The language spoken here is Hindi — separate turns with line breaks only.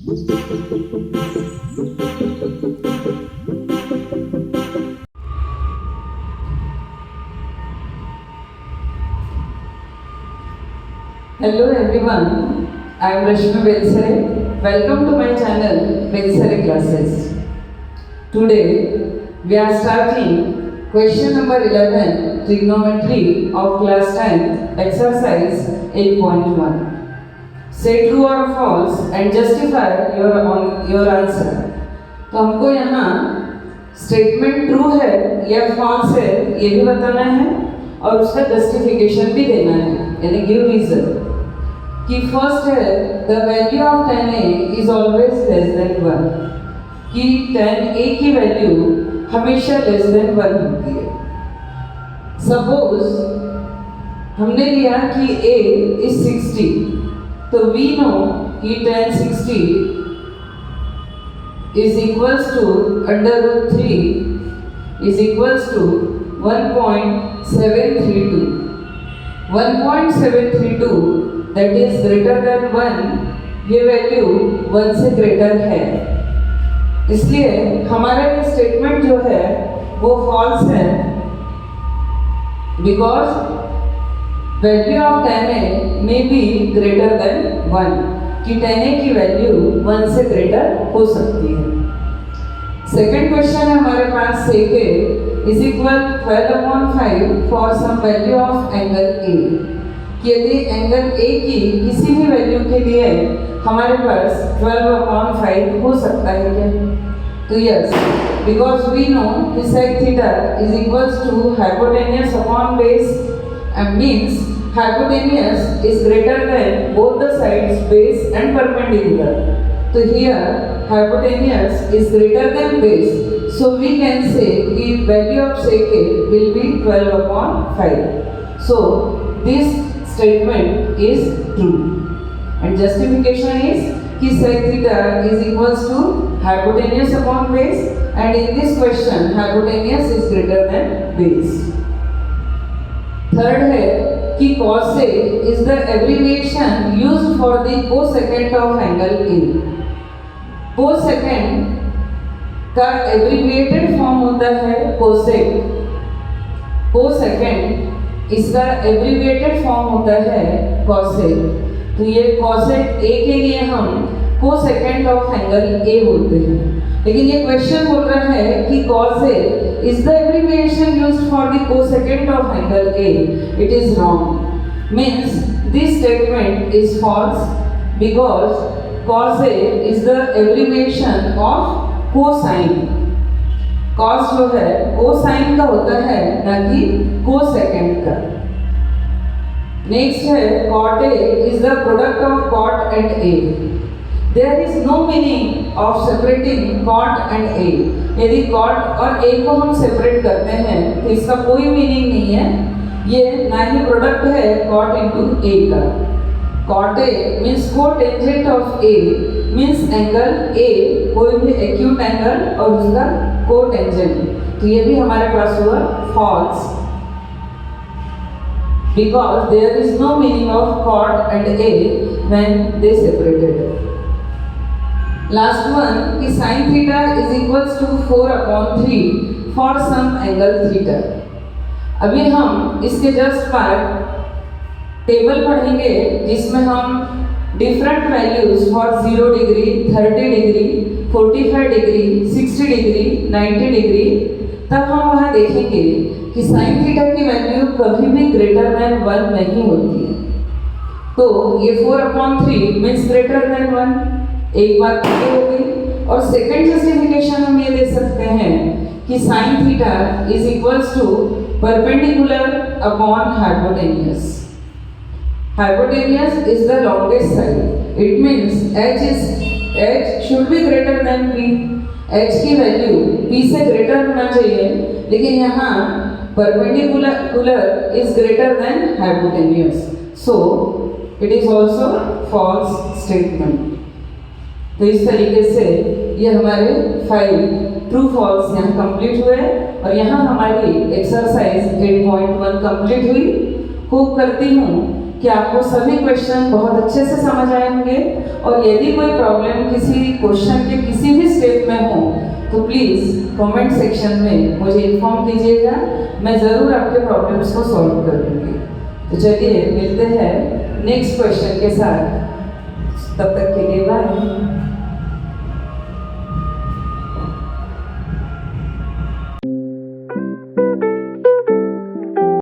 Hello everyone, I am Rashmi Belsare. Welcome to my channel Belsare Classes. Today we are starting question number 11, trigonometry of class 10, exercise 8.1. Say true or false and justify your answer. तो हमको यहाँ स्टेटमेंट ट्रू है या फॉल्स है ये भी बताना है और उसका जस्टिफिकेशन भी देना है, यानी गिव रीजन। कि फर्स्ट है the value of 10a is always less than 1, कि 10a की वैल्यू हमेशा लेस देन 1 होती है। सपोज हमने लिया कि a इज 60, तो वी नो कि 10 60 is equals to √3 is equals to 1.732। 1.732 that is greater than 1, ये वैल्यू 1 से ग्रेटर है, इसलिए हमारा ये स्टेटमेंट जो है वो फॉल्स है। Because value of 10a may be greater than 1, कि 10a की वैल्यू 1 से ग्रेटर हो सकती है। सेकेंड क्वेश्चन है हमारे पास sec a is equal 12/5 for some value of angle a, कि यदि एंगल A की किसी भी वैल्यू के लिए हमारे पास 12/5 हो सकता है क्या? तो यस, बिकॉज वी नो कि sec theta is equals to hypotenuse upon base, and means hypotenuse is greater than both the sides base and perpendicular. तो here hypotenuse is greater than base, so we can say the value of sec A will be 12/5. So this statement is true, and justification is कि sec theta is equals to hypotenuse upon base, and in this question hypotenuse is greater than base. Third है कि cos A is the abbreviation used for the cosecant of angle A. Cosecant का एब्रिविएटेड फॉर्म होता है कोसेक। कोसेकेंड इसका एब्रिविएटेड फॉर्म होता है कॉसेक। तो ये कॉसेक ए के लिए हम कोसेकेंड ऑफ एंगल ए बोलते हैं, लेकिन ये क्वेश्चन बोल रहा है कि cos A is the abbreviation used for the cosecant of angle A. It is wrong, means this statement is false because cos A is the abbreviation of cosine. Cos जो है कोसाइन का होता है, ना कि कोसेकेंड का। नेक्स्ट है cot A is the product of cot and A. There is no meaning of separating cot and A. यदि कॉट और ए को हम सेपरेट करते हैं तो इसका कोई मीनिंग नहीं है, ये ना ही प्रोडक्ट है कॉट इंटू ए का। Cot A means cotangent of A, means angle A कोई भी एक्यूट एंगल और उसका कोटेंजेंट। तो ये भी हमारे पास हुआ false, because there is no meaning of cot and A when they separated. Last one कि sine theta is equals to 4/3 for some angle theta. अभी हम इसके जस्ट बाद टेबल पढ़ेंगे जिसमें हम different values for 0 degree, 30 degree, 45 degree, 60 degree, 90 degree, तब हम वहाँ देखेंगे कि साइन थीटा की वैल्यू कभी भी ग्रेटर देन 1 नहीं होती है। तो ये 4/3 मीन्स ग्रेटर देन 1, एक बात ये हो गई। और सेकंड जस्टिफिकेशन हम ये दे सकते हैं कि sine theta is equals to perpendicular upon hypotenuse. Hypotenuse is the longest side. It means h should be greater than p. h की वैल्यू p से ग्रेटर होना चाहिए, लेकिन यहाँ perpendicular is greater than hypotenuse. So it is also false statement. तो इस तरीके से ये हमारे 5 ट्रू फॉल्स यहाँ कंप्लीट हुए और यहाँ हमारी एक्सरसाइज 8.1 कंप्लीट हुई। होप करती हूँ कि आपको सभी क्वेश्चन बहुत अच्छे से समझ आए होंगे, और यदि कोई प्रॉब्लम किसी क्वेश्चन के किसी भी स्टेप में हो तो प्लीज़ कमेंट सेक्शन में मुझे इन्फॉर्म कीजिएगा, मैं ज़रूर आपके प्रॉब्लम्स को सॉल्व करूँगी। तो चलिए मिलते हैं नेक्स्ट क्वेश्चन के साथ, तब तक के लिए बाय।